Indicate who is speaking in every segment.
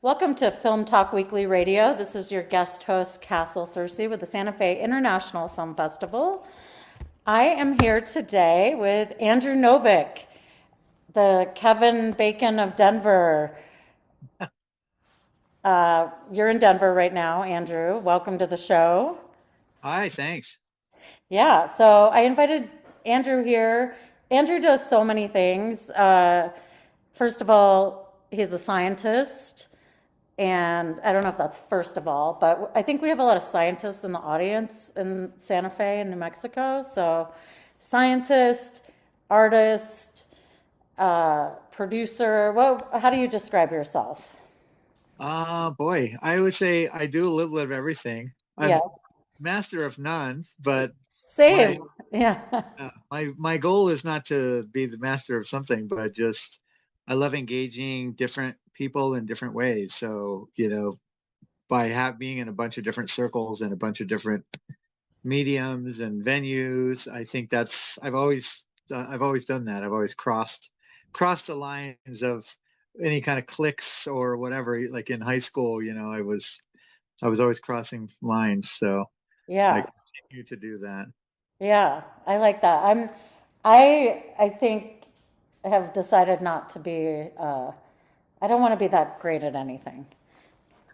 Speaker 1: Welcome to Film Talk Weekly Radio. This is your guest host, Castle Stearcy, with the Santa Fe International Film Festival. I am here today with Andrew Novick, the Kevin Bacon of Denver. You're in Denver right now, Andrew. Welcome to the show.
Speaker 2: Hi, thanks.
Speaker 1: Yeah, so I invited Andrew here. Andrew does so many things. First of all, he's a scientist. And I don't know if that's first of all, but I think we have a lot of scientists in the audience in Santa Fe and New Mexico. So, scientist, artist, producer. How do you describe yourself?
Speaker 2: Boy, I would say I do a little bit of everything. I'm
Speaker 1: Yes.
Speaker 2: master of none, but my
Speaker 1: Same. Yeah.
Speaker 2: my goal is not to be the master of something, but just I love engaging different people in different ways. So, by being in a bunch of different circles and a bunch of different mediums and venues, I think I've always done that. I've always crossed the lines of any kind of cliques or whatever. Like in high school, I was always crossing lines, so I
Speaker 1: Yeah.
Speaker 2: continue to do that.
Speaker 1: Yeah. I like that. I think I have decided not to be, I don't want to be that great at anything.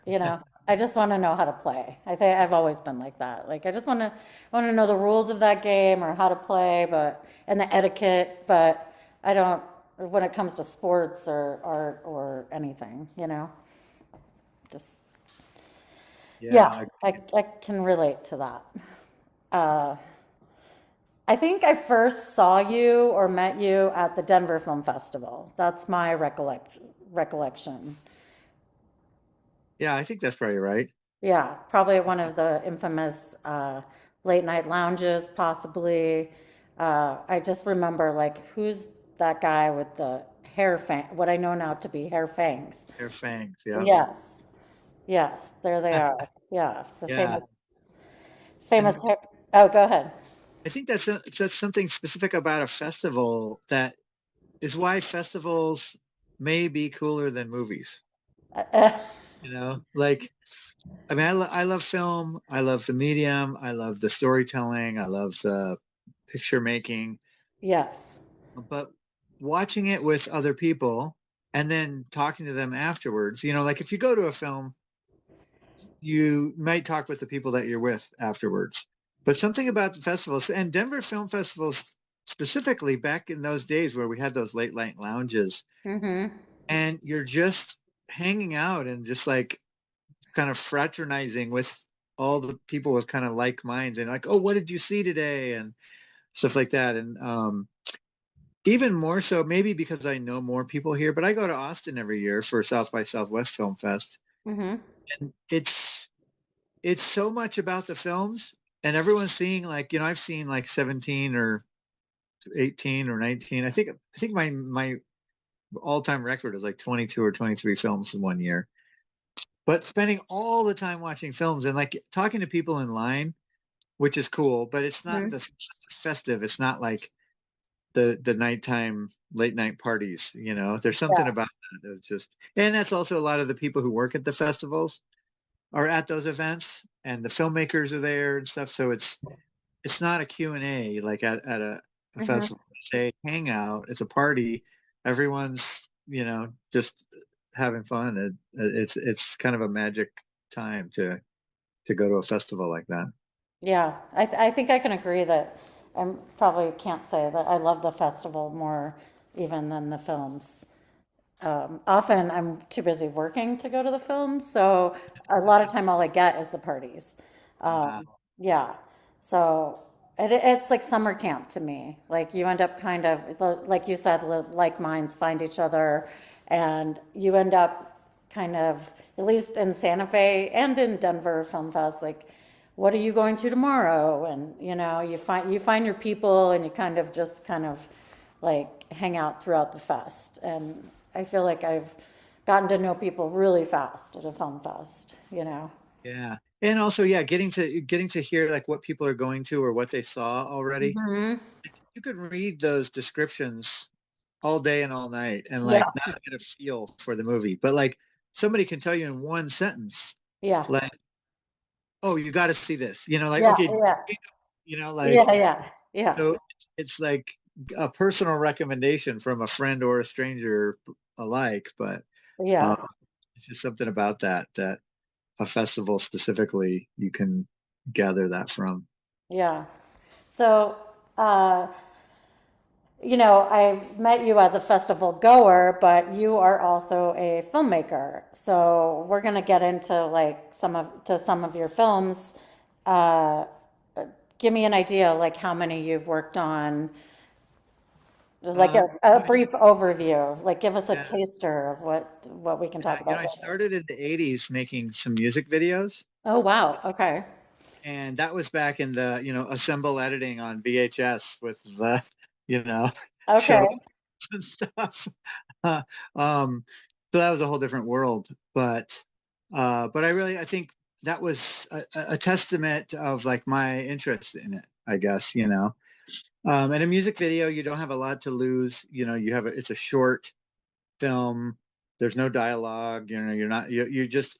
Speaker 1: You know, I just want to know how to play. I think I've always been like that. Like I want to know the rules of that game or how to play, but and the etiquette, but I don't when it comes to sports or art or anything, Just yeah,
Speaker 2: Yeah,
Speaker 1: I can relate to that. Uh, I think I first saw you or met you at the Denver Film Festival. That's my recollection.
Speaker 2: yeah, I think that's probably right.
Speaker 1: Yeah, probably at one of the infamous late night lounges, possibly. I just remember, like, who's that guy with the hair fang, what I know now to be hair fangs?
Speaker 2: Their fangs, yeah.
Speaker 1: Yes, yes, there they are. Yeah, the
Speaker 2: Yeah,
Speaker 1: famous
Speaker 2: and
Speaker 1: hair. Oh, go ahead.
Speaker 2: I think that's something specific about a festival that is why festivals may be cooler than movies.
Speaker 1: Uh,
Speaker 2: Like I mean, I love film. I love the medium. I love the storytelling. I love the picture making.
Speaker 1: yes.
Speaker 2: But watching it with other people and then talking to them afterwards, like if you go to a film, you might talk with the people that you're with afterwards. But something about the festivals and Denver Film Festivals specifically back in those days where we had those late night lounges
Speaker 1: Mm-hmm.
Speaker 2: and you're just hanging out and just like kind of fraternizing with all the people with kind of like minds and like, oh, what did you see today? And stuff like that. And even more so, maybe because I know more people here, but I go to Austin every year for South by Southwest Film Fest.
Speaker 1: Mm-hmm.
Speaker 2: And it's so much about the films and everyone's seeing like, I've seen like 17 or 18 or 19. I think my all-time record is like 22 or 23 films in one year. But spending all the time watching films and like talking to people in line, which is cool, but it's not the festive. It's not like the nighttime late night parties. There's something
Speaker 1: Yeah.
Speaker 2: about that. It's just, and that's also a lot of the people who work at the festivals are at those events, and the filmmakers are there and stuff. So it's not a Q&A like at a
Speaker 1: Mm-hmm.
Speaker 2: festival. Say hangout. It's a party. Everyone's just having fun. It's kind of a magic time to go to a festival like that.
Speaker 1: Yeah, I think I can agree that I probably can't say that I love the festival more even than the films. Often I'm too busy working to go to the films, so a lot of time all I get is the parties.
Speaker 2: Uh,
Speaker 1: Yeah, so it's like summer camp to me. Like you end up kind of, like you said, like minds find each other, and you end up kind of, at least in Santa Fe and in Denver Film Fest, like, what are you going to tomorrow? And you find your people, and you kind of like hang out throughout the fest. And I feel like I've gotten to know people really fast at a film fest.
Speaker 2: yeah. And also, yeah, getting to hear like what people are going to or what they saw already.
Speaker 1: Hmm.
Speaker 2: You could read those descriptions all day and all night and like
Speaker 1: Yeah.
Speaker 2: not get a feel for the movie. But like somebody can tell you in one sentence,
Speaker 1: Yeah.
Speaker 2: like, oh, you got to see this, like,
Speaker 1: Yeah.
Speaker 2: okay,
Speaker 1: Yeah.
Speaker 2: like,
Speaker 1: Yeah. Yeah. Yeah.
Speaker 2: so it's like a personal recommendation from a friend or a stranger alike, but uh,
Speaker 1: Yeah.
Speaker 2: it's just something about that a festival specifically you can gather that from.
Speaker 1: Yeah. So, uh, I met you as a festival goer, but you are also a filmmaker. So we're gonna get into like some of your films. Uh, Give me an idea, like how many you've worked on, like
Speaker 2: Um,
Speaker 1: a
Speaker 2: I,
Speaker 1: brief overview. Like give us a
Speaker 2: yeah,
Speaker 1: taster of what we can talk about
Speaker 2: I
Speaker 1: later.
Speaker 2: started in the 80s making some music videos,
Speaker 1: Oh wow. Okay.
Speaker 2: and that was back in the, assemble editing on VHS with the, you know, show
Speaker 1: Okay.
Speaker 2: and stuff. Uh, um, so that was a whole different world. But I think that was a testament of like my interest in it, I guess, And a music video, you don't have a lot to lose. It's a short film. There's no dialogue. You're not, you just,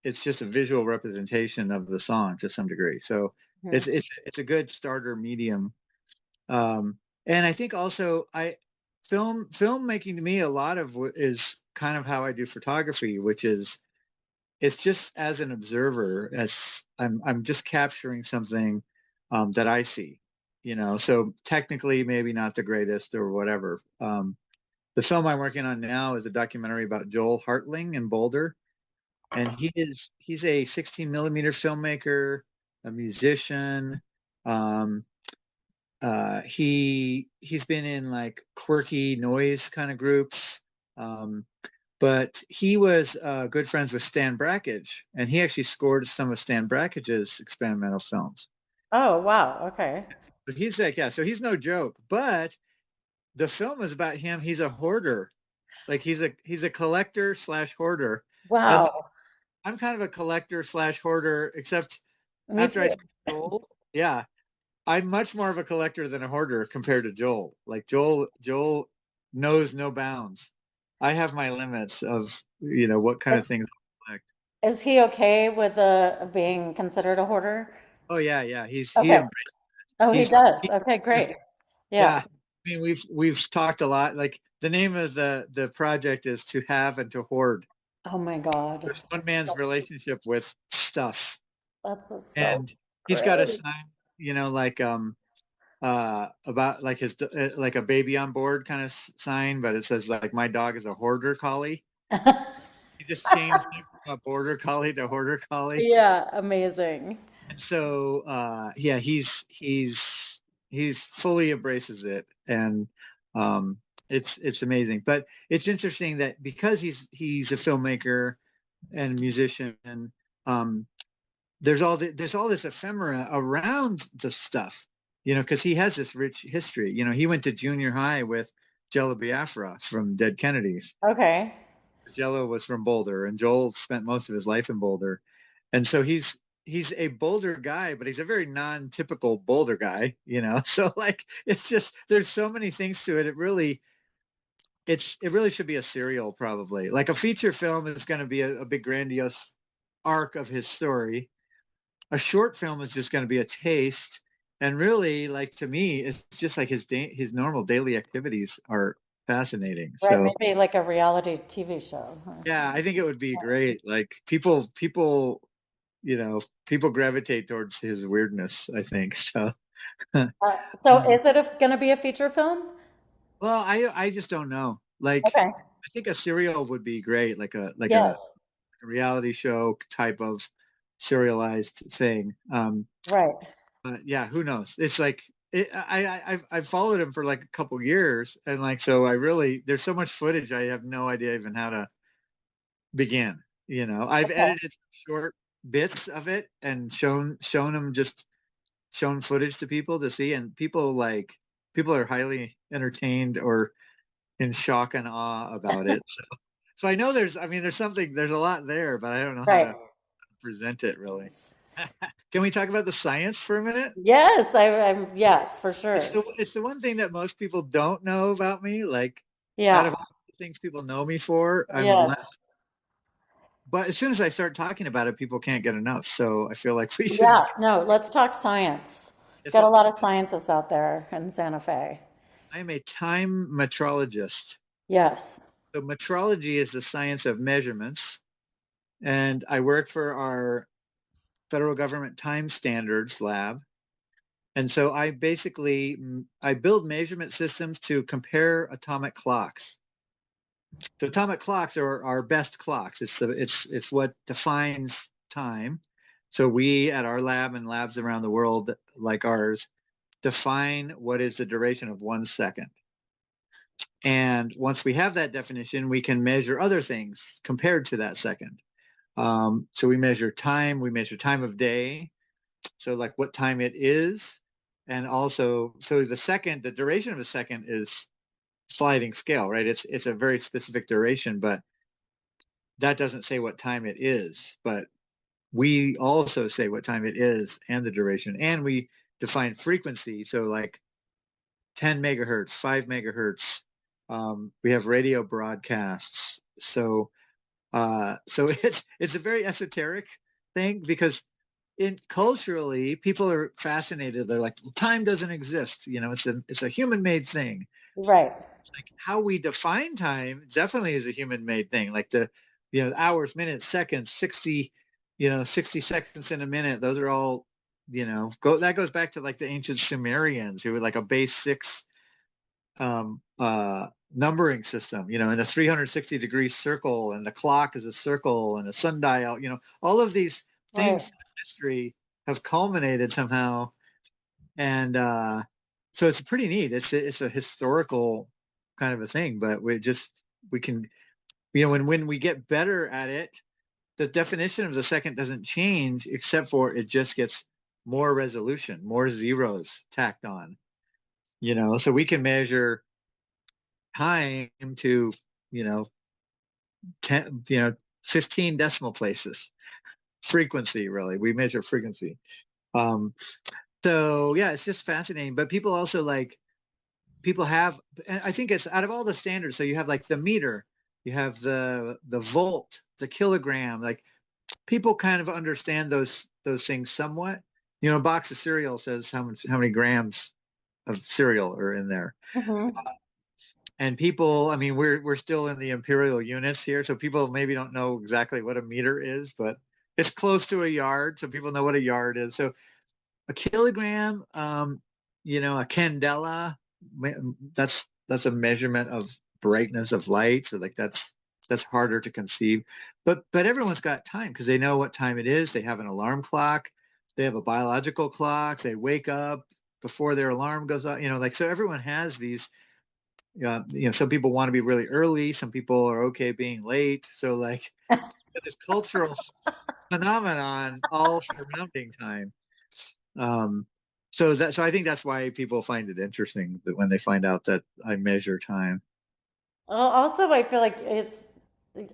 Speaker 2: it's just a visual representation of the song to some degree. So
Speaker 1: Mhm.
Speaker 2: it's a good starter medium. And I think also filmmaking to me a lot of what is kind of how I do photography, which is it's just as an observer, as I'm just capturing something that I see, So technically, maybe not the greatest or whatever. The film I'm working on now is a documentary about Joel Hartling in Boulder, and he's a 16 millimeter filmmaker, a musician. Um, he's been in like quirky noise kind of groups. Um, but he was good friends with Stan Brakhage, and he actually scored some of Stan Brakhage's experimental films.
Speaker 1: Oh wow. Okay.
Speaker 2: But he's like, yeah, so he's no joke. But the film is about him. He's a hoarder, like he's a collector slash hoarder. And
Speaker 1: Wow.
Speaker 2: I'm kind of a collector slash hoarder, except
Speaker 1: Me
Speaker 2: after I
Speaker 1: too.
Speaker 2: talked to Joel, yeah, I'm much more of a collector than a hoarder compared to Joel. Like Joel knows no bounds. I have my limits of what kind of things I collect.
Speaker 1: Is he okay with the being considered a hoarder?
Speaker 2: Oh yeah, yeah.
Speaker 1: Okay. Oh, he
Speaker 2: He's
Speaker 1: does.
Speaker 2: he,
Speaker 1: Okay, great. Yeah.
Speaker 2: yeah. I mean, we've talked a lot. Like the name of the project is To Have and to Hoard.
Speaker 1: Oh my God.
Speaker 2: There's one man's relationship with stuff,
Speaker 1: That's so
Speaker 2: and he's got a
Speaker 1: great.
Speaker 2: sign, like about like his like a baby on board kind of sign, but it says like my dog is a hoarder collie. He just changed it from a border collie to hoarder collie.
Speaker 1: Yeah, amazing.
Speaker 2: And so yeah, he's fully embraces it, and um it's amazing. But it's interesting that because he's a filmmaker and a musician, um there's all this ephemera around the stuff, because he has this rich history. He went to junior high with Jello Biafra from Dead Kennedys.
Speaker 1: Okay.
Speaker 2: Jello was from Boulder, and Joel spent most of his life in Boulder, and so he's a Boulder guy, but he's a very non-typical Boulder guy. So like it's just there's so many things to it. It really should be a serial, probably. Like a feature film is going to be a big grandiose arc of his story. A short film is just going to be a taste, and really, like to me, it's just like his normal daily activities are fascinating.
Speaker 1: Right,
Speaker 2: So
Speaker 1: maybe like a reality TV show.
Speaker 2: yeah, I think it would be great. Like people gravitate towards his weirdness, I think. So,
Speaker 1: So is it going to be a feature film?
Speaker 2: well, I just don't know. Like,
Speaker 1: Okay.
Speaker 2: I think a serial would be great, like a
Speaker 1: Yes.
Speaker 2: reality show type of serialized thing.
Speaker 1: Right.
Speaker 2: But yeah, who knows? It's like I've followed him for like a couple years, and like so I really there's so much footage I have no idea even how to begin. I've
Speaker 1: Okay.
Speaker 2: edited short bits of it and shown them, just shown footage to people to see, and people are highly entertained or in shock and awe about it. So I know there's a lot there, but I don't know how
Speaker 1: Right.
Speaker 2: to present it really. Can we talk about the science for a minute?
Speaker 1: Yes, yes, for sure.
Speaker 2: It's the one thing that most people don't know about me. Like out
Speaker 1: Yeah.
Speaker 2: of all the things people know me for, I'm
Speaker 1: Yes.
Speaker 2: less. but as soon as I start talking about it, people can't get enough. So I feel like we should.
Speaker 1: Yeah, no, let's talk science. Got a
Speaker 2: So,
Speaker 1: lot of scientists out there in Santa Fe.
Speaker 2: I am a time metrologist.
Speaker 1: Yes.
Speaker 2: So metrology is the science of measurements, and I work for our federal government time standards lab. And so I build measurement systems to compare atomic clocks. So atomic clocks are our best clocks. It's what defines time. So we at our lab and labs around the world like ours define what is the duration of 1 second. And once we have that definition, we can measure other things compared to that second. So we measure time of day, so like what time it is, and also so the duration of a second is sliding scale, right? It's a very specific duration, but that doesn't say what time it is. But we also say what time it is and the duration, and we define frequency. So like 10 megahertz, 5 megahertz. We have radio broadcasts. So it's a very esoteric thing because in culturally people are fascinated. They're like, time doesn't exist. It's a human made thing.
Speaker 1: Right.
Speaker 2: Like how we define time definitely is a human made thing. Like hours, minutes, seconds, 60 seconds in a minute. Those are all, that goes back to like the ancient Sumerians who were like a base six um, uh, numbering system, in a 360-degree circle, and the clock is a circle and a sundial, all of these
Speaker 1: Right.
Speaker 2: things in history have culminated somehow. And so it's pretty neat. It's a historical kind of a thing, but we can, when we get better at it, the definition of the second doesn't change except for it just gets more resolution, more zeros tacked on, so we can measure time to, you know, 10, 15 decimal places. Frequency, really. We measure frequency. Um, so yeah, it's just fascinating. But people also people have, and I think it's out of all the standards. So you have like the meter, you have the volt, the kilogram. Like people kind of understand those things somewhat. A box of cereal says how many grams of cereal are in there.
Speaker 1: Hmm.
Speaker 2: And people, I mean, we're still in the imperial units here, so people maybe don't know exactly what a meter is, but it's close to a yard, so people know what a yard is. So a kilogram, a candela, that's a measurement of brightness of light. So like that's harder to conceive. But everyone's got time because they know what time it is. They have an alarm clock, they have a biological clock, they wake up before their alarm goes off, like so everyone has these. Some people want to be really early, some people are okay being late. So like this cultural phenomenon all surrounding time. Um, so I think that's why people find it interesting that when they find out that I measure time.
Speaker 1: Also, I feel like it's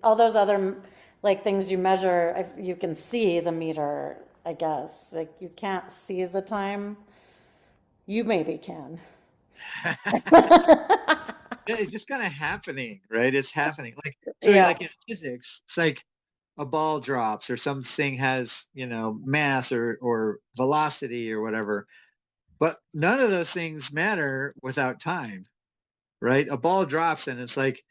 Speaker 1: all those other like things you measure, you can see the meter, I guess. Like you can't see the time. You maybe can.
Speaker 2: It's just kind of happening, right? It's happening. Like so,
Speaker 1: Yeah.
Speaker 2: like in physics, it's like a ball drops or something has mass or velocity or whatever. But none of those things matter without time, right? A ball drops and it's like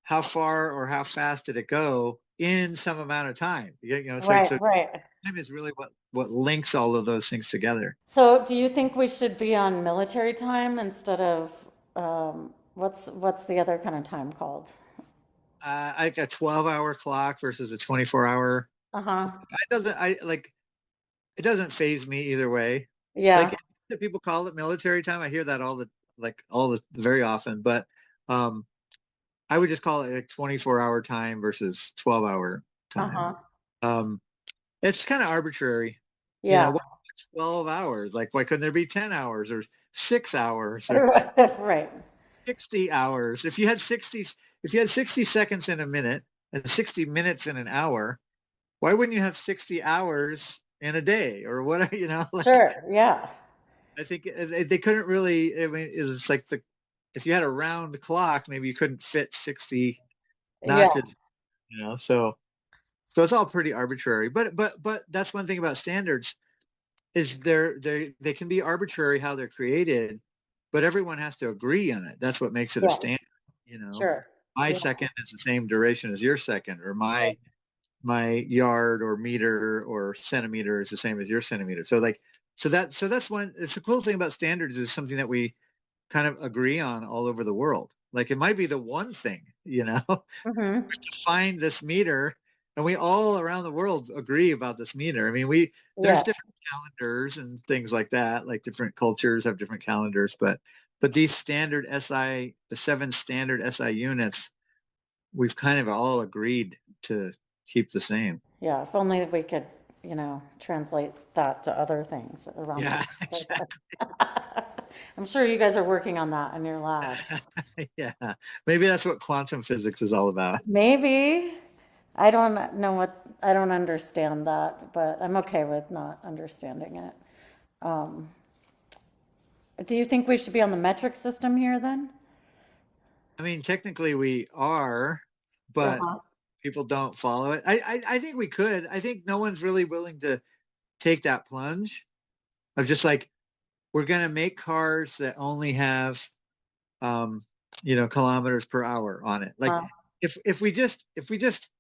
Speaker 2: how far or how fast did it go in some amount of time? It's like
Speaker 1: Right,
Speaker 2: so
Speaker 1: right.
Speaker 2: time is really what links all of those things together.
Speaker 1: So, do you think we should be on military time instead of what's the other kind of time called?
Speaker 2: Like a 12-hour clock versus a 24-hour.
Speaker 1: Uh-huh.
Speaker 2: It doesn't phase me either way.
Speaker 1: Yeah.
Speaker 2: Like people call it military time. I hear that all the very often, but um I would just call it like 24-hour time versus 12-hour time.
Speaker 1: Uh-huh.
Speaker 2: Um, it's kind of arbitrary.
Speaker 1: Yeah.
Speaker 2: What 12 hours? Like, why couldn't there be 10 hours or 6 hours or
Speaker 1: Right.
Speaker 2: 60 hours? If you had 60 seconds in a minute and 60 minutes in an hour, why wouldn't you have 60 hours in a day or what? Like,
Speaker 1: Sure. Yeah.
Speaker 2: I think they couldn't really, I mean, it's like if you had a round clock, maybe you couldn't fit 60
Speaker 1: Yeah.
Speaker 2: notches, so. So it's all pretty arbitrary. But that's one thing about standards is they can be arbitrary how they're created, but everyone has to agree on it. That's what makes it a
Speaker 1: Yeah,
Speaker 2: standard, you know.
Speaker 1: sure.
Speaker 2: My
Speaker 1: Yeah,
Speaker 2: second is the same duration as your second, or
Speaker 1: right.
Speaker 2: my yard or meter or centimeter is the same as your centimeter. So like so that's one it's a cool thing about standards is something that we kind of agree on all over the world. Like it might be the one thing, you know,
Speaker 1: Hmm.
Speaker 2: find this meter and we all around the world agree about this meter. I mean, we there's
Speaker 1: Yeah,
Speaker 2: different calendars and things like that, like different cultures have different calendars, but these standard SI, the seven standard SI units, we've kind of all agreed to keep the same.
Speaker 1: yeah. If only we could, translate that to other things around the
Speaker 2: Yeah,
Speaker 1: world.
Speaker 2: exactly.
Speaker 1: I'm sure you guys are working on that in your lab.
Speaker 2: Yeah, maybe that's what quantum physics is all about.
Speaker 1: Maybe. I don't understand that, but I'm okay with not understanding it. Um, do you think we should be on the metric system here then?
Speaker 2: I mean, technically we are, but
Speaker 1: Uh-huh.
Speaker 2: people don't follow it. I think we could. I think no one's really willing to take that plunge of just like we're gonna make cars that only have um, kilometers per hour on it. Like
Speaker 1: Uh,
Speaker 2: if we just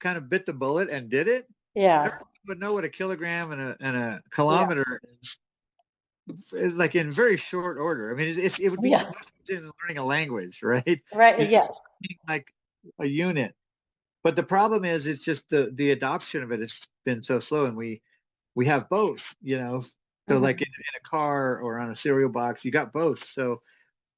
Speaker 2: kind of bit the bullet and did it,
Speaker 1: yeah,
Speaker 2: everyone would know what a kilogram and a
Speaker 1: yeah,
Speaker 2: kilometer is like in very short order. I mean, it would be
Speaker 1: yeah.
Speaker 2: much easier than learning a language, right?
Speaker 1: Right,
Speaker 2: You just
Speaker 1: yes.
Speaker 2: need like a unit. But the problem is, it's just the adoption of it has been so slow, and we have both, you know. So like
Speaker 1: Hmm.
Speaker 2: in a car or on a cereal box, you got both. So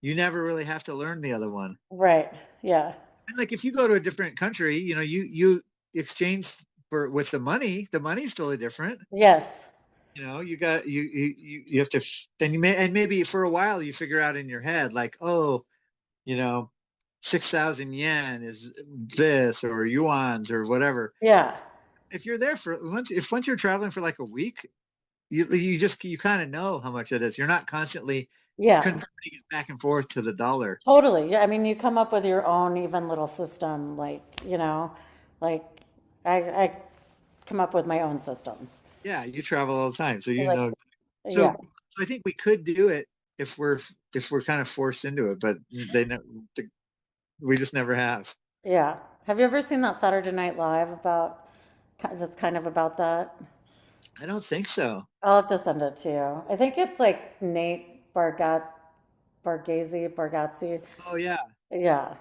Speaker 2: you never really have to learn the other one.
Speaker 1: Right, yeah.
Speaker 2: And like if you go to a different country, you exchange for with the money's totally different.
Speaker 1: Yes.
Speaker 2: You got you have to then you may and maybe for a while you figure out in your head like, oh, you know, 6,000 yen is this or yuans or whatever.
Speaker 1: Yeah,
Speaker 2: If you're there for once you're traveling for like a week, you kind of know how much it is. You're not constantly
Speaker 1: yeah.
Speaker 2: converting it back and forth to the dollar.
Speaker 1: Totally. Yeah, I mean, you come up with your own even little system, like I come up with my own system.
Speaker 2: Yeah, you travel all the time, so you
Speaker 1: Like,
Speaker 2: know.
Speaker 1: yeah,
Speaker 2: So I think we could do it if we're kind of forced into it, but we just never have.
Speaker 1: yeah. Have you ever seen that Saturday Night Live that's kind of about that?
Speaker 2: I don't think so.
Speaker 1: I'll have to send it to you. I think it's like Nate Bargatze.
Speaker 2: Oh yeah.
Speaker 1: Yeah,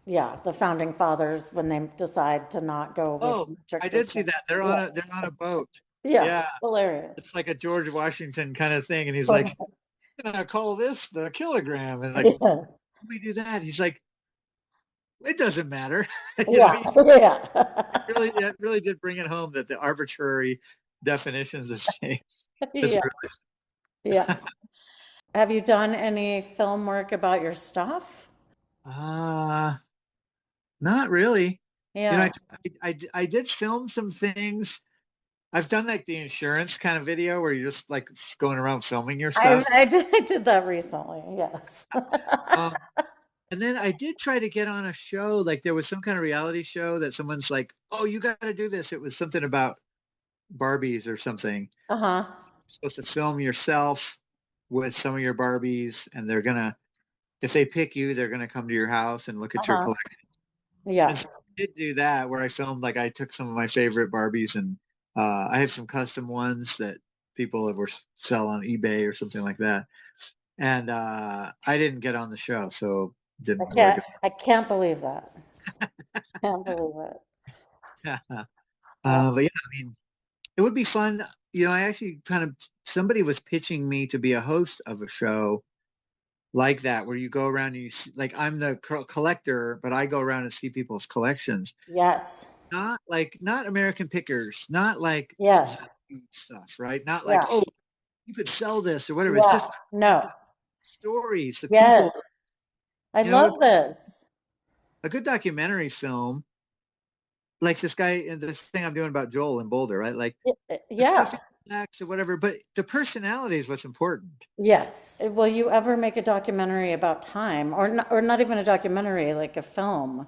Speaker 1: yeah, the founding fathers when they decide to not go with
Speaker 2: Oh,
Speaker 1: the metric
Speaker 2: I did see
Speaker 1: system.
Speaker 2: that. They're
Speaker 1: Yeah,
Speaker 2: on a boat.
Speaker 1: yeah,
Speaker 2: Yeah,
Speaker 1: hilarious.
Speaker 2: it's like a George Washington kind of thing, and he's like, "I'm gonna call this the kilogram," and like,
Speaker 1: Yes.
Speaker 2: we do that. He's like, "It doesn't matter,"
Speaker 1: Yeah, yeah.
Speaker 2: It really did bring it home that the arbitrary definitions have changed. It's
Speaker 1: Yeah, yeah. Have you done any film work about your stuff?
Speaker 2: uh not really. You know,
Speaker 1: Yeah.
Speaker 2: I did film some things. I've done like the insurance kind of video where you're just like going around filming your stuff.
Speaker 1: I did that recently. Yes.
Speaker 2: Um, and then I did try to get on a show, like there was some kind of reality show that someone's like, "Oh, you got to do this." It was something about Barbies or something. You're
Speaker 1: Uh-huh.
Speaker 2: supposed to film yourself with some of your Barbies, and if they pick you, they're gonna come to your house and look at your
Speaker 1: Uh-huh.
Speaker 2: collection. And
Speaker 1: Yeah.
Speaker 2: so I did do that where I filmed like I took some of my favorite Barbies and I have some custom ones that people were sell on eBay or something like that. And I didn't get on the show, so didn't really go.
Speaker 1: I can't believe that. Can't believe it.
Speaker 2: Yeah.
Speaker 1: Uh,
Speaker 2: But yeah, I mean, it would be fun. I actually kind of somebody was pitching me to be a host of a show like that, where you go around and you see, like I'm the collector, but I go around and see people's collections.
Speaker 1: yes.
Speaker 2: Not American Pickers, not like
Speaker 1: Yes.
Speaker 2: value stuff, right? Not like,
Speaker 1: Yeah.
Speaker 2: oh, you could sell this or whatever. It's
Speaker 1: Yeah.
Speaker 2: just
Speaker 1: No.
Speaker 2: stories, the
Speaker 1: Yes.
Speaker 2: people.
Speaker 1: I
Speaker 2: You know,
Speaker 1: love this.
Speaker 2: a good documentary film, like this guy and this thing I'm doing about Joel in Boulder, right? Like the stuff
Speaker 1: Yeah.
Speaker 2: he acts or whatever, but the personality is what's important.
Speaker 1: Yes. Will you ever make a documentary about time or not even a documentary, like a film?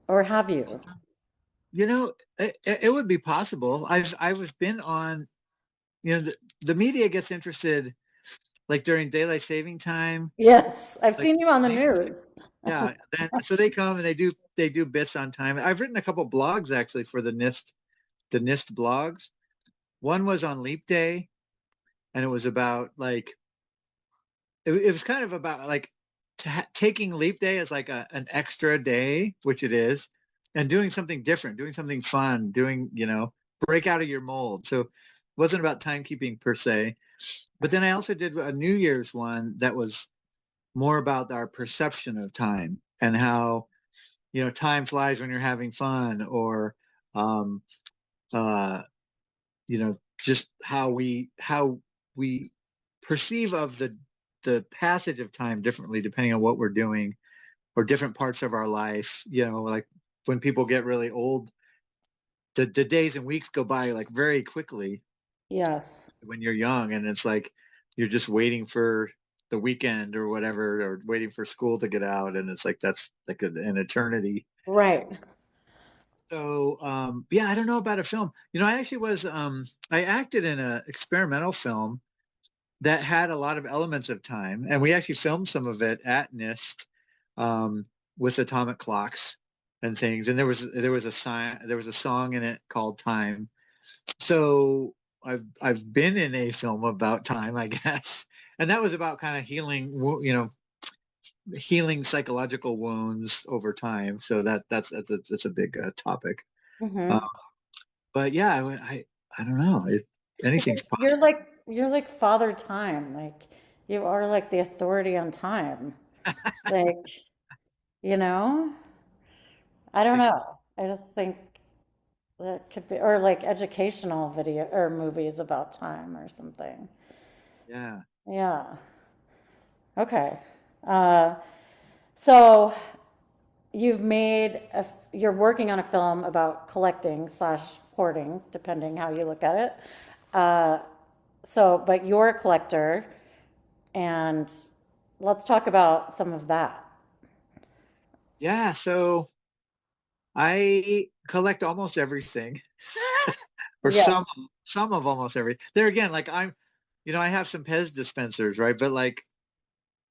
Speaker 1: Or have you?
Speaker 2: You know, it would be possible. I've been on, the media gets interested like during daylight saving time,
Speaker 1: Yes, I've
Speaker 2: like
Speaker 1: seen you on the
Speaker 2: time.
Speaker 1: news.
Speaker 2: Yeah, then so they come and they do bits on time. I've written a couple blogs actually for the NIST blogs. One was on leap day, and it was about like it was kind of about like taking leap day as like an extra day, which it is, and doing something different, doing something fun, break out of your mold. So it wasn't about timekeeping per se. But then I also did a New Year's one that was more about our perception of time and how, time flies when you're having fun, or um, uh, just how we perceive of the passage of time differently depending on what we're doing or different parts of our life. Like when people get really old, the days and weeks go by like very quickly
Speaker 1: Yes,
Speaker 2: when you're young, and it's like you're just waiting for the weekend or whatever, or waiting for school to get out, and it's like that's like an eternity.
Speaker 1: right.
Speaker 2: So yeah, I don't know about a film. I actually was I acted in an experimental film that had a lot of elements of time, and we actually filmed some of it at NIST, um, with atomic clocks and things. And there was a song in it called Time. So I've been in a film about time, I guess, and that was about kind of healing psychological wounds over time. So that's a big topic. Uh,
Speaker 1: Hmm.
Speaker 2: but yeah, I don't know. Anything's
Speaker 1: You're
Speaker 2: possible.
Speaker 1: like you're like Father Time. Like you are like the authority on time. Like, you know? I don't know. I just think that could be, or like educational video or movies about time or something.
Speaker 2: Yeah.
Speaker 1: Yeah. Okay. Uh, so you're working on a film about collecting slash hoarding, depending how you look at it. Uh, but you're a collector, and let's talk about some of that.
Speaker 2: Yeah. So I collect almost everything, or
Speaker 1: Yeah.
Speaker 2: some of almost everything. There again, like I have some Pez dispensers, right? But like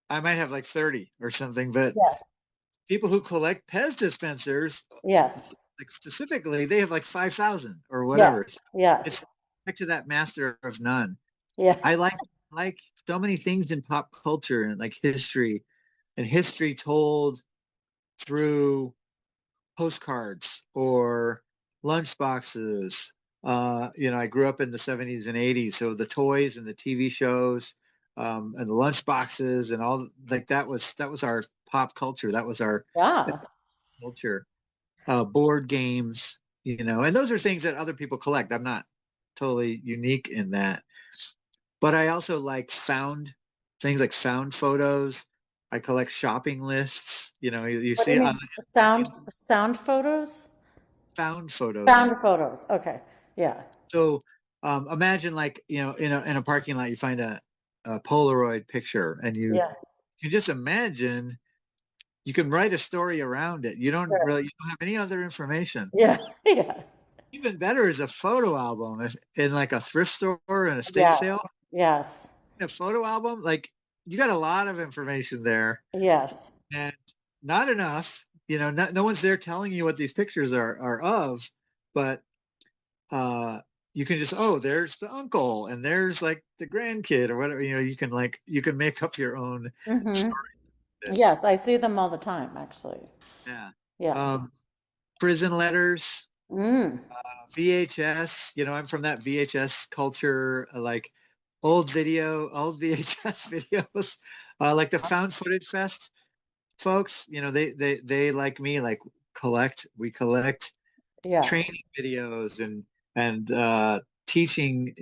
Speaker 2: I might have like 30 or something. But
Speaker 1: Yes.
Speaker 2: people who collect Pez dispensers,
Speaker 1: Yes.
Speaker 2: like specifically, they have like 5,000 or
Speaker 1: Yes.
Speaker 2: whatever. It's
Speaker 1: Yes.
Speaker 2: back to that master of none.
Speaker 1: Yeah.
Speaker 2: I like so many things in pop culture and like history, and history told through postcards or lunch boxes. I grew up in the 70s and 80s, so the toys and the TV shows, and the lunch boxes and all like that was our pop culture. That was our
Speaker 1: Yeah.
Speaker 2: culture. Board games, and those are things that other people collect. I'm not totally unique in that, but I also like found things, like found photos. I collect shopping lists. You
Speaker 1: What do you
Speaker 2: see on
Speaker 1: mean? Sound photos?
Speaker 2: found photos.
Speaker 1: Found photos. Okay. Yeah.
Speaker 2: So imagine, like, in a parking lot, you find a Polaroid picture, and you
Speaker 1: Yeah.
Speaker 2: can just imagine you can write a story around it.
Speaker 1: Sure.
Speaker 2: You don't have any other information.
Speaker 1: Yeah. Yeah.
Speaker 2: Even better is a photo album, in like a thrift store and a state
Speaker 1: Yeah.
Speaker 2: sale.
Speaker 1: Yes.
Speaker 2: A photo album, like, you got a lot of information there,
Speaker 1: Yes.
Speaker 2: and not enough. No one's there telling you what these pictures are of, but uh you can just, oh, there's the uncle and there's like the grandkid or whatever. You can make up your own
Speaker 1: Hmm.
Speaker 2: story.
Speaker 1: Yes, I see them all the time, actually.
Speaker 2: Yeah.
Speaker 1: Yeah.
Speaker 2: um Prison letters,
Speaker 1: Mm.
Speaker 2: VHS. I'm from that VHS culture, like old VHS videos, like the found footage fest folks. They like me, like, we collect
Speaker 1: Yeah.
Speaker 2: training videos and teaching,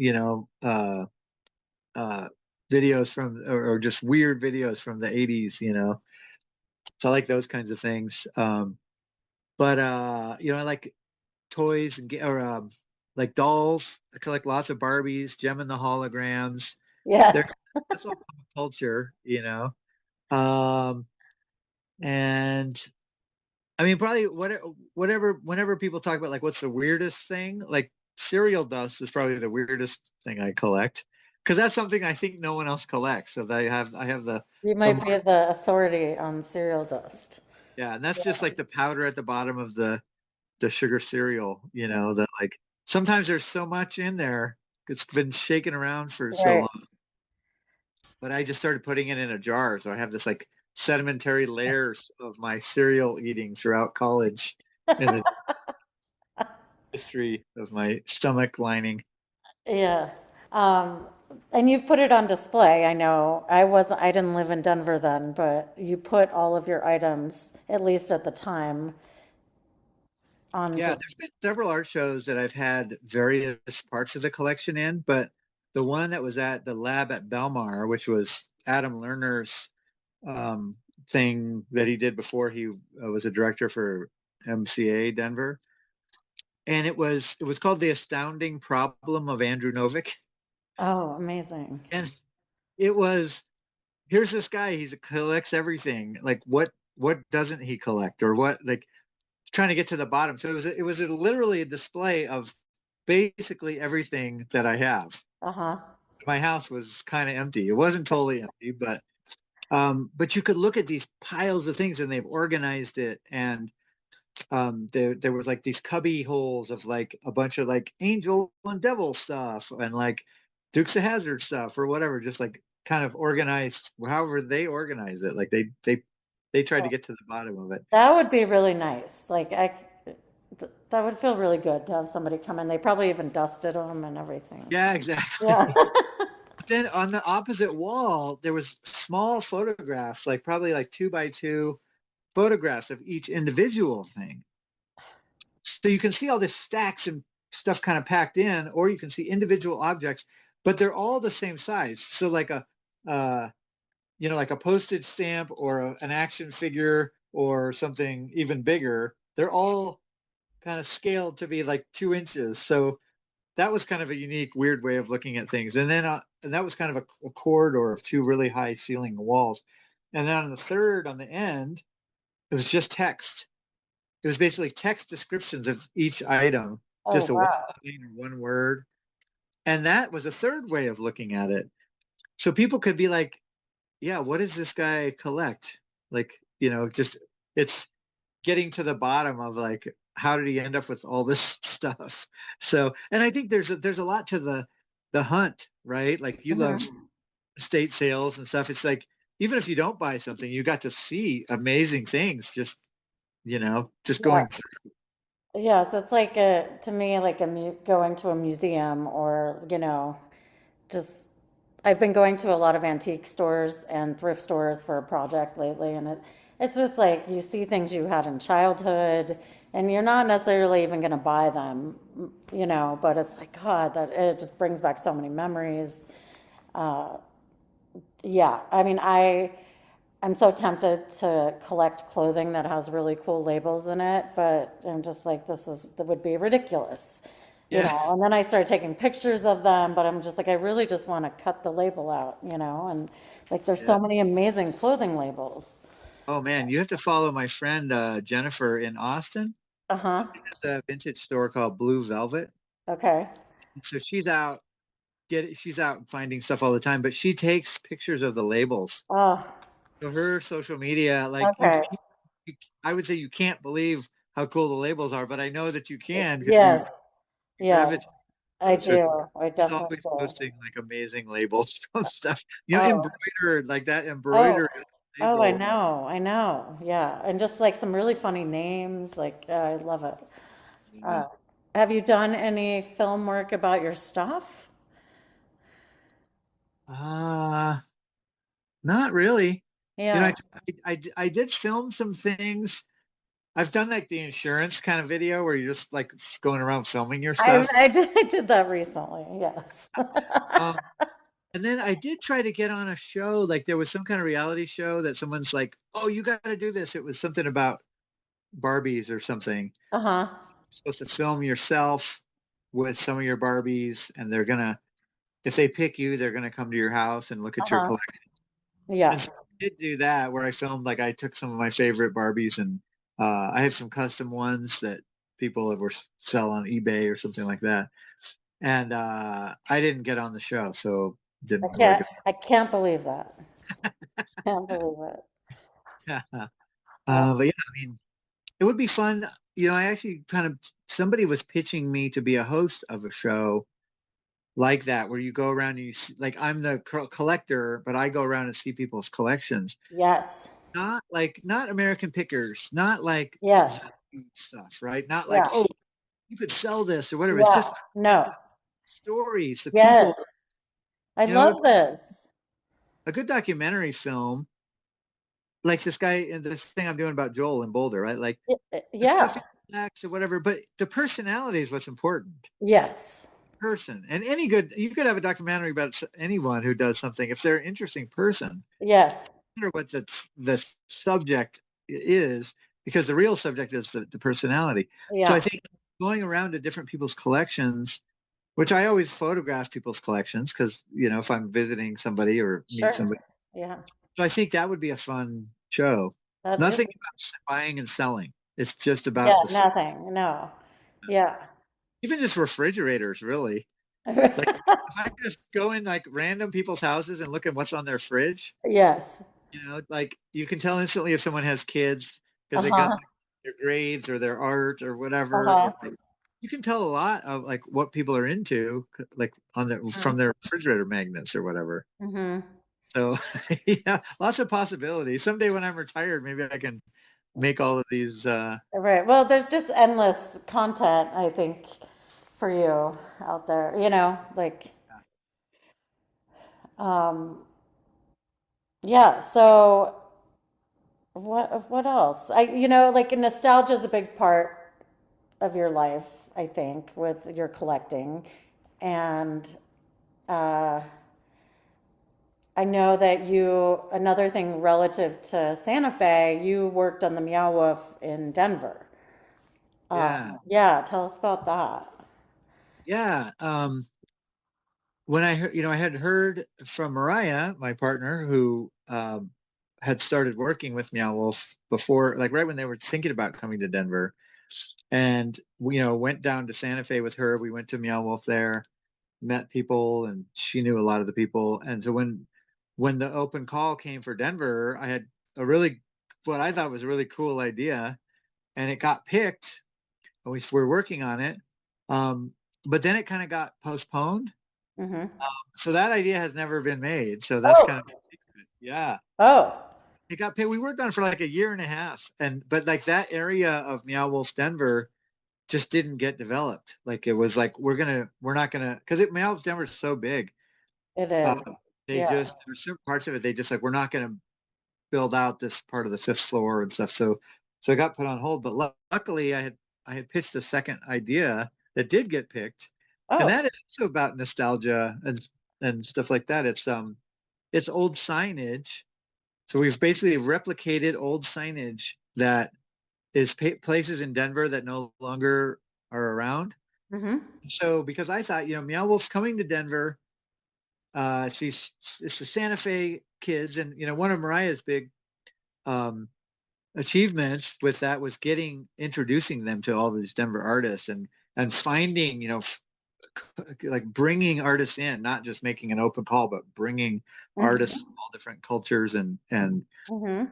Speaker 2: uh, videos from, or just weird videos from the 80s. So I like those kinds of things. But I like toys or like dolls. I collect lots of Barbies, Gem and the Holograms. They're
Speaker 1: Yes.
Speaker 2: That's all culture. Um, and I mean, probably whenever people talk about like what's the weirdest thing, like cereal dust is probably the weirdest thing I collect because that's something I think no one else collects. So I have
Speaker 1: You
Speaker 2: the
Speaker 1: might be the authority on cereal dust.
Speaker 2: yeah, and that's just like the powder at the bottom of the sugar cereal, that like sometimes there's so much in there. It's been shaken around for so
Speaker 1: Right.
Speaker 2: long. But I just started putting it in a jar. So I have this like sedimentary layers of my cereal eating throughout college and the history of my stomach lining.
Speaker 1: Yeah. Um, and you've put it on display. I know I didn't live in Denver then, but you put all of your items, at least at the time, on
Speaker 2: Yeah,
Speaker 1: just,
Speaker 2: there's been several art shows that I've had various parts of the collection in, but the one that was at the lab at Belmar, which was Adam Lerner's um, thing that he did before he was a director for MCA Denver, and it was called The Astounding Problem of Andrew Novick,
Speaker 1: oh, amazing.
Speaker 2: and it was here's this guy he collects everything like what doesn't he collect or what like trying to get to the bottom. So it was literally a display of basically everything that I have.
Speaker 1: Uh-huh.
Speaker 2: My house was kind of empty. It wasn't totally empty, but you could look at these piles of things and they've organized it. And there was like these cubby holes of like a bunch of like angel and devil stuff and like Dukes of Hazard stuff or whatever, just like kind of organized however they organize it. Like they tried to get to the bottom of it.
Speaker 1: That would be really nice. That would feel really good to have somebody come in. They probably even dusted them and everything.
Speaker 2: Yeah,
Speaker 1: Yeah.
Speaker 2: exactly. Then on the opposite wall, there was small photographs, like probably like 2 by 2 photographs of each individual thing. So you can see all this stacks and stuff kind of packed in, or you can see individual objects, but they're all the same size. So like uh, like a postage stamp or an action figure or something even bigger, they're all kind of scaled to be like 2 inches. So that was kind of a unique, weird way of looking at things. And that was kind of a corridor of 2 really high ceiling walls. And then on the third, on the end, it was just text. It was basically text descriptions of each item,
Speaker 1: Oh,
Speaker 2: just a one
Speaker 1: wow.
Speaker 2: line or one word. And that was a third way of looking at it. So people could be like, yeah, what does this guy collect? Like, just it's getting to the bottom of like how did he end up with all this stuff. So and I think there's a lot to the hunt, right? Like you love
Speaker 1: Hmm.
Speaker 2: estate sales and stuff. It's like even if you don't buy something you got to see amazing things just
Speaker 1: Yeah.
Speaker 2: going through.
Speaker 1: Yes, it's like to me, like going to a museum or, just I've been going to a lot of antique stores and thrift stores for a project lately, and it's just like you see things you had in childhood, and you're not necessarily even going to buy them, but it's like God, that it just brings back so many memories. Uh, yeah, I mean, I'm so tempted to collect clothing that has really cool labels in it, but I'm just like, that would be ridiculous,
Speaker 2: Yeah,
Speaker 1: And then I started taking pictures of them, but I'm just like, I really just want to cut the label out, and like, there's
Speaker 2: yeah.
Speaker 1: so many amazing clothing labels.
Speaker 2: Oh man, you have to follow my friend Jennifer in Austin.
Speaker 1: Uh-huh.
Speaker 2: There's a vintage store called Blue Velvet.
Speaker 1: Okay.
Speaker 2: So she's out finding stuff all the time, but she takes pictures of the labels.
Speaker 1: Oh,
Speaker 2: So her social media, like
Speaker 1: okay.
Speaker 2: you, I would say you can't believe how cool the labels are, but I know that you can because
Speaker 1: Yes.
Speaker 2: you
Speaker 1: Yes,
Speaker 2: gravitate to
Speaker 1: I
Speaker 2: those. So
Speaker 1: do. I
Speaker 2: she's
Speaker 1: definitely
Speaker 2: always
Speaker 1: do.
Speaker 2: posting like amazing labels of stuff,
Speaker 1: Oh,
Speaker 2: embroidered like that
Speaker 1: oh,
Speaker 2: embroidered
Speaker 1: oh, I
Speaker 2: label.
Speaker 1: know. I know. Yeah. And just like some really funny names. Like, I love it.
Speaker 2: Yeah.
Speaker 1: Uh, have you done any film work about your stuff?
Speaker 2: Uh, Not really.
Speaker 1: Yeah.
Speaker 2: I did film some things. I've done like the insurance kind of video where you're just like going around filming your stuff.
Speaker 1: I did that recently. Yes.
Speaker 2: Um, and then I did try to get on a show, like there was some kind of reality show that someone's like, "Oh, you got to do this." It was something about Barbies or something.
Speaker 1: Uh-huh.
Speaker 2: You're supposed to film yourself with some of your Barbies, and if they pick you, they're gonna come to your house and look at your
Speaker 1: Uh-huh.
Speaker 2: collection. And
Speaker 1: Yeah.
Speaker 2: so I did do that, where I filmed like I took some of my favorite Barbies and I have some custom ones that people were sell on eBay or something like that. And I didn't get on the show, so didn't really go.
Speaker 1: I can't believe that. Can't believe it. Yeah.
Speaker 2: But yeah, I mean, it would be fun. You know, I actually kind of somebody was pitching me to be a host of a show like that, where you go around and like I'm the collector, but I go around and see people's collections.
Speaker 1: Yes.
Speaker 2: Not like not American Pickers, not like
Speaker 1: Yes.
Speaker 2: value stuff, right? Not like,
Speaker 1: Yeah.
Speaker 2: oh, you could sell this or whatever. It's
Speaker 1: Yeah.
Speaker 2: just
Speaker 1: No.
Speaker 2: stories, the
Speaker 1: Yes.
Speaker 2: people.
Speaker 1: I
Speaker 2: You know,
Speaker 1: love this.
Speaker 2: a good documentary film, like this guy and this thing I'm doing about Joel in Boulder, right? Like the stuff
Speaker 1: Yeah.
Speaker 2: he acts or whatever, but the personality is what's important.
Speaker 1: Yes.
Speaker 2: Person and any good, you could have a documentary about anyone who does something if they're an interesting person,
Speaker 1: Yes.
Speaker 2: no matter what the subject is, because the real subject is the personality. So I
Speaker 1: Yeah.
Speaker 2: think going around to different people's collections, which I always photograph people's collections because if I'm visiting somebody or meet
Speaker 1: Sure.
Speaker 2: somebody.
Speaker 1: Yeah.
Speaker 2: So I think that would be a fun show.
Speaker 1: That is.
Speaker 2: Nothing about buying and selling. It's just
Speaker 1: Yeah.
Speaker 2: about
Speaker 1: Nothing. No. Yeah.
Speaker 2: even just refrigerators, really. Like if I just go in like random people's houses and look at what's on their fridge,
Speaker 1: Yes.
Speaker 2: like you can tell instantly if someone has kids because they got
Speaker 1: Uh-huh.
Speaker 2: like, their grades or their art or whatever, or
Speaker 1: Uh-huh.
Speaker 2: like you can tell a lot of like what people are into, like on their from their refrigerator magnets or whatever.
Speaker 1: Mm-hmm.
Speaker 2: So yeah, lots of possibilities. Someday when I'm retired, maybe I can make all of these.
Speaker 1: Right. Well, there's just endless content, I think, for you out there, like, um, yeah. So what else? Like nostalgia is a big part of your life, I think, with your collecting. And uh, I know that another thing relative to Santa Fe, you worked on the Meow Wolf in Denver.
Speaker 2: Yeah,
Speaker 1: Yeah, tell us about that.
Speaker 2: yeah. When I heard, I had heard from Mariah, my partner, who had started working with Meow Wolf before, like right when they were thinking about coming to Denver, and we, went down to Santa Fe with her. We went to Meow Wolf there, met people, and she knew a lot of the people. And so when the open call came for Denver, I had a really what I thought was a really cool idea, and it got picked. And we were working on it, um, but then it kind of got postponed.
Speaker 1: Mm-hmm.
Speaker 2: So that idea has never been made. So that's kind of
Speaker 1: Oh,
Speaker 2: yeah.
Speaker 1: oh,
Speaker 2: It got paid. We worked on it for like a year and a half, and but like that area of Meow Wolf Denver just didn't get developed. Like it was like we're not gonna because Meow Wolf Denver is so big.
Speaker 1: it
Speaker 2: Uh,
Speaker 1: is.
Speaker 2: they
Speaker 1: Yeah.
Speaker 2: just there's certain parts of it they just like we're not gonna build out this part of the fifth floor and stuff. So it got put on hold. But luckily I had pitched a second idea that did get picked, and
Speaker 1: Oh.
Speaker 2: that is also about nostalgia and stuff like that. It's old signage. So we've basically replicated old signage that is places in Denver that no longer are around.
Speaker 1: Mm-hmm.
Speaker 2: So because I thought, Meow Wolf's coming to Denver, it's the Santa Fe kids, and one of Mariah's big um, achievements with that was introducing them to all these Denver artists and finding, like bringing artists in, not just making an open call, but bringing artists
Speaker 1: Mm-hmm.
Speaker 2: from all different cultures and
Speaker 1: Mm-hmm.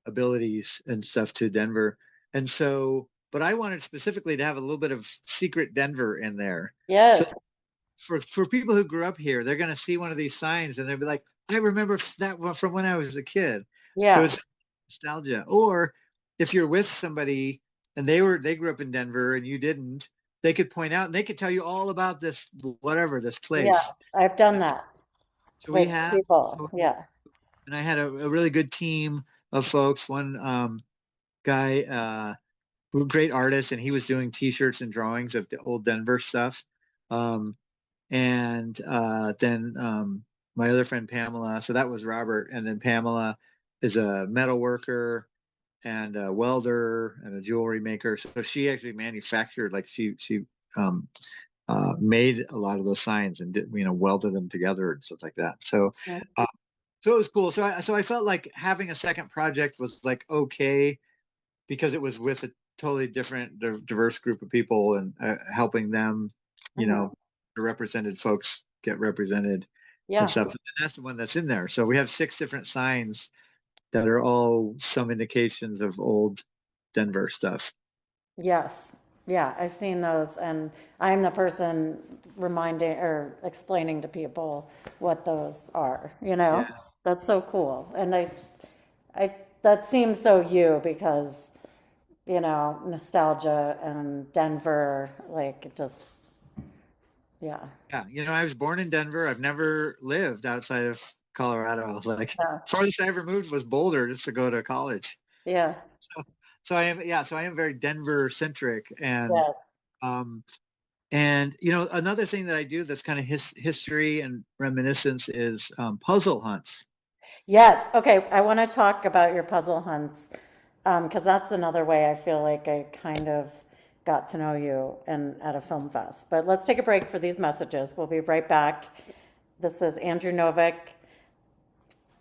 Speaker 2: abilities and stuff to Denver. And so, but I wanted specifically to have a little bit of secret Denver in there. So
Speaker 1: Yes.
Speaker 2: for people who grew up here, they're going to see one of these signs and they'll be like, I remember that one from when I was a kid. So
Speaker 1: Yeah.
Speaker 2: it's nostalgia. Or if you're with somebody and they grew up in Denver and you didn't, they could point out and they could tell you all about this whatever this
Speaker 1: Yeah.
Speaker 2: place.
Speaker 1: I've done that
Speaker 2: So we
Speaker 1: with
Speaker 2: have
Speaker 1: people.
Speaker 2: so
Speaker 1: Yeah.
Speaker 2: and I had a really good team of folks. One guy great artist, and he was doing T-shirts and drawings of the old Denver stuff. Um, and then my other friend Pamela, so that was Robert, and then Pamela is a metal worker and a welder and a jewelry maker. So she actually manufactured, like she um, made a lot of those signs and did, welded them together and stuff like that.
Speaker 1: Mhm.
Speaker 2: Uh, so it was cool. So I felt like having a second project was like okay because it was with a totally different, diverse group of people and helping them, you
Speaker 1: Mhm.
Speaker 2: know, the represented folks get represented and
Speaker 1: Yeah.
Speaker 2: stuff. And that's the one that's in there. So we have 6 different signs that are all some indications of old Denver stuff.
Speaker 1: Yes. Yeah, I've seen those, and I'm the person reminding or explaining to people what those are, you
Speaker 2: Yeah.
Speaker 1: know? That's so cool. And I that seems so you because, nostalgia and Denver, like it just yeah.
Speaker 2: Yeah. I was born in Denver. I've never lived outside of Colorado. Like
Speaker 1: Yeah.
Speaker 2: farthest I ever moved was Boulder just to go to college.
Speaker 1: Yeah.
Speaker 2: So, so I am, yeah, so I am very Denver centric.
Speaker 1: Yes.
Speaker 2: Um, and another thing that I do that's kind of history and reminiscence is puzzle hunts.
Speaker 1: Yes. Okay. I want to talk about your puzzle hunts because that's another way I feel like I kind of got to know you and at a film fest. But let's take a break for these messages. We'll be right back. This is Andrew Novick,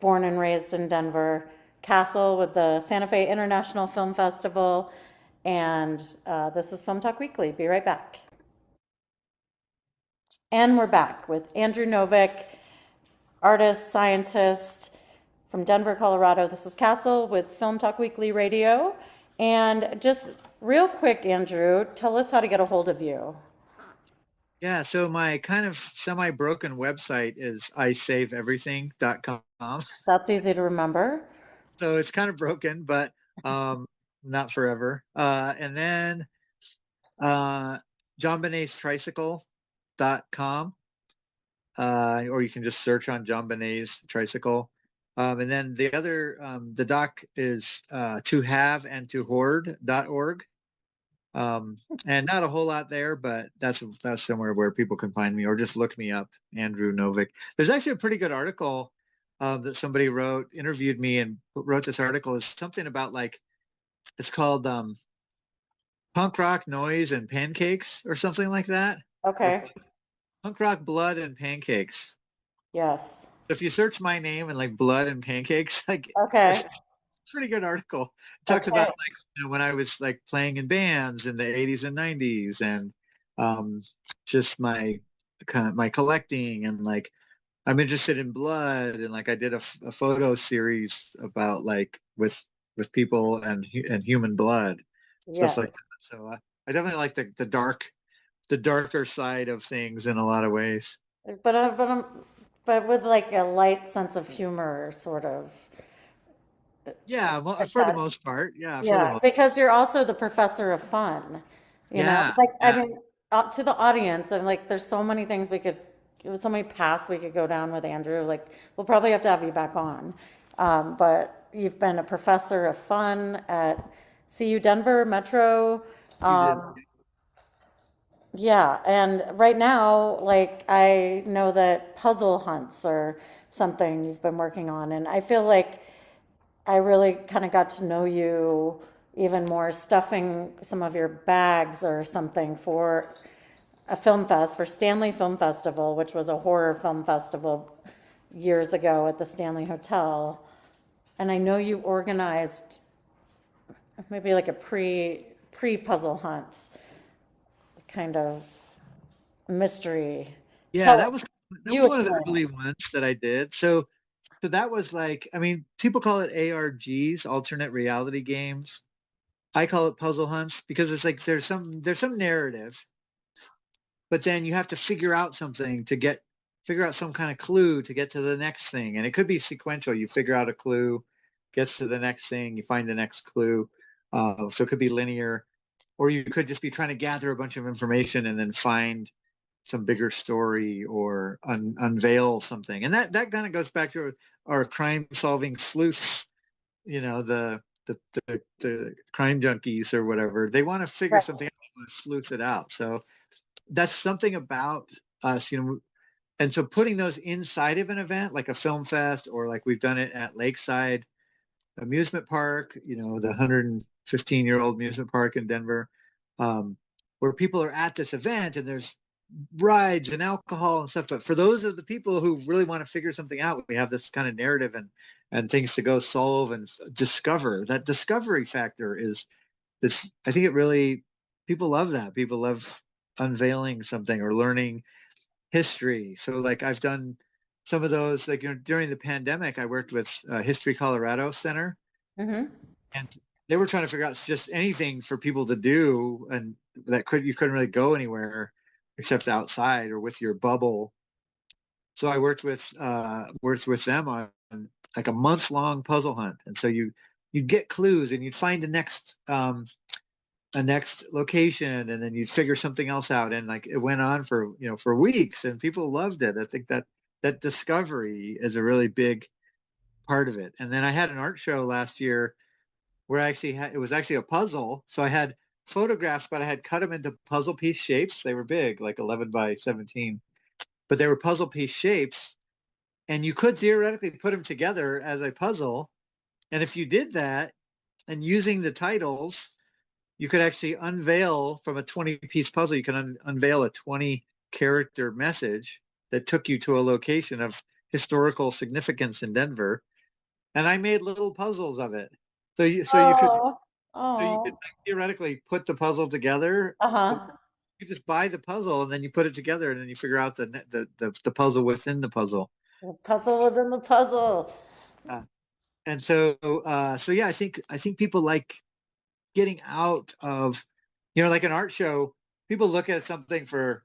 Speaker 1: born and raised in Denver, Castle with the Santa Fe International Film Festival, and this is Film Talk Weekly. Be right back. And we're back with Andrew Novick, artist, scientist from Denver, Colorado. This is Castle with Film Talk Weekly Radio. And just real quick, Andrew, tell us how to get a hold of you.
Speaker 2: Yeah, so my kind of semi-broken website is iSaveEverything.com.
Speaker 1: That's easy to remember.
Speaker 2: So it's kind of broken, but um, not forever. And then uh, JohnBenézTricycle.com, or you can just search on John Benet's tricycle. And then the doc is to have and to hoard.org. And not a whole lot there, but that's somewhere where people can find me or just look me up, Andrew Novick. There's actually a pretty good article that somebody interviewed me and wrote this article. Is something about like it's called punk rock noise and pancakes or something like that, or
Speaker 1: Okay.
Speaker 2: punk rock blood and pancakes.
Speaker 1: Yes.
Speaker 2: If you search my name and like blood and pancakes, like
Speaker 1: Okay.
Speaker 2: it's a pretty good article. It talks about
Speaker 1: Okay.
Speaker 2: like when I was like playing in bands in the 80s and 90s and um just my kind of my collecting and like I'm interested in blood and like I did a photo series about like with people and human blood stuff
Speaker 1: Yeah.
Speaker 2: like that. So I definitely like the darker side of things in a lot of ways.
Speaker 1: But with like a light sense of humor, sort of
Speaker 2: Yeah, well, for the
Speaker 1: attached.
Speaker 2: most part. Yeah, for the
Speaker 1: Yeah,
Speaker 2: most.
Speaker 1: because you're also the professor of fun, you know?
Speaker 2: Yeah,
Speaker 1: Like, I
Speaker 2: yeah.
Speaker 1: mean, up to the audience, and like, there's so many things so many paths we could go down with Andrew. Like, we'll probably have to have you back on. But you've been a professor of fun at CU Denver Metro.
Speaker 2: You did.
Speaker 1: Yeah, and right now, like, I know that puzzle hunts are something you've been working on, and I feel like I really kind of got to know you even more stuffing some of your bags or something for a film fest, for Stanley Film Festival, which was a horror film festival years ago at the Stanley Hotel. And I know you organized maybe like a pre puzzle hunt kind of mystery.
Speaker 2: Yeah,
Speaker 1: Tell
Speaker 2: that
Speaker 1: you
Speaker 2: was one of the
Speaker 1: explain it.
Speaker 2: early ones that I did. So that was like, I mean, people call it ARGs, alternate reality games. I call it puzzle hunts because it's like there's some narrative, but then you have to figure out some kind of clue to get to the next thing. And it could be sequential. You figure out a clue, gets to the next thing, you find the next clue. So it could be linear, or you could just be trying to gather a bunch of information and then find some bigger story or unveil something. And that kind of goes back to our crime solving sleuths, the crime junkies or whatever. They want to figure
Speaker 1: Right.
Speaker 2: something out, they want to sleuth it out. So that's something about us. And so putting those inside of an event like a film fest or like we've done it at Lakeside Amusement Park, the 115-year-old amusement park in Denver, um, where people are at this event and there's rides and alcohol and stuff. But for those of the people who really want to figure something out, we have this kind of narrative and things to go solve and discover. That discovery factor this, I think it really, people love that. People love unveiling something or learning history. So like I've done some of those, like, during the pandemic, I worked with History Colorado Center,
Speaker 1: Mm-hmm.
Speaker 2: and they were trying to figure out just anything for people to do, and you couldn't really go anywhere except outside or with your bubble. So I worked with them on like a month long puzzle hunt, and so you'd get clues and you'd find a next location, and then you'd figure something else out, and like it went on for for weeks, and people loved it. I think that that discovery is a really big part of it. And then I had an art show last year where I actually had, it was actually a puzzle. So I had photographs, but I had cut them into puzzle piece shapes. They were big, like 11 by 17, but they were puzzle piece shapes. And you could theoretically put them together as a puzzle. And if you did that and using the titles, you could actually unveil from a 20-piece puzzle, you can unveil a 20 character message that took you to a location of historical significance in Denver. And I made little puzzles of it.
Speaker 1: Oh,
Speaker 2: So you could
Speaker 1: oh,
Speaker 2: like, theoretically put the puzzle together, but
Speaker 1: uh-huh.
Speaker 2: you just buy the puzzle and then you put it together and then you figure out the puzzle within the puzzle.
Speaker 1: The puzzle within the puzzle.
Speaker 2: Uh, and so so yeah, I think people like getting out of, like an art show. People look at something for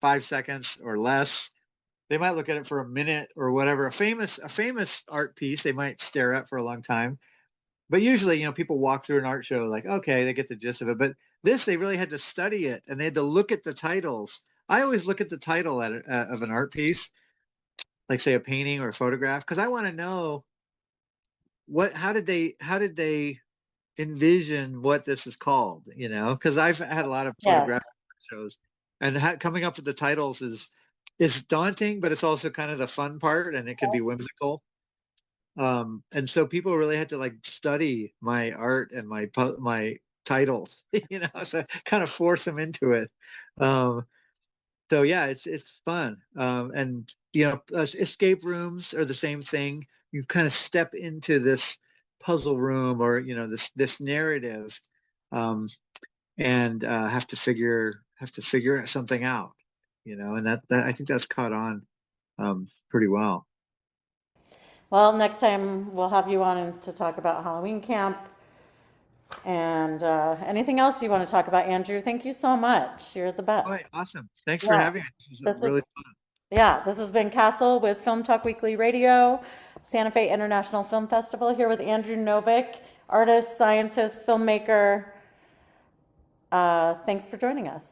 Speaker 2: 5 seconds or less. They might look at it for a minute or whatever. A famous art piece they might stare at for a long time. But usually, people walk through an art show like, okay, they get the gist of it. But this, they really had to study it and they had to look at the titles. I always look at the title of an art piece, like say a painting or a photograph, because I want to know how did they envision what this is called, because I've had a lot of
Speaker 1: Yes.
Speaker 2: photographic shows, and coming up with the titles is daunting, but it's also kind of the fun part, and it can be whimsical. And so people really had to like study my art and my titles, so kind of force them into it. Um, so yeah, it's fun. And escape rooms are the same thing. You kind of step into this puzzle room, or this narrative, um, and have to figure something out. And that I think that's caught on pretty well.
Speaker 1: Well, next time we'll have you on to talk about Halloween camp and anything else you want to talk about, Andrew. Thank you so much. You're the
Speaker 2: All right,
Speaker 1: best.
Speaker 2: awesome. Thanks for
Speaker 1: Yeah,
Speaker 2: having me. This is
Speaker 1: this is
Speaker 2: really
Speaker 1: yeah, this has been Castle with Film Talk Weekly Radio, Santa Fe International Film Festival, here with Andrew Novick, artist, scientist, filmmaker. Thanks for joining us.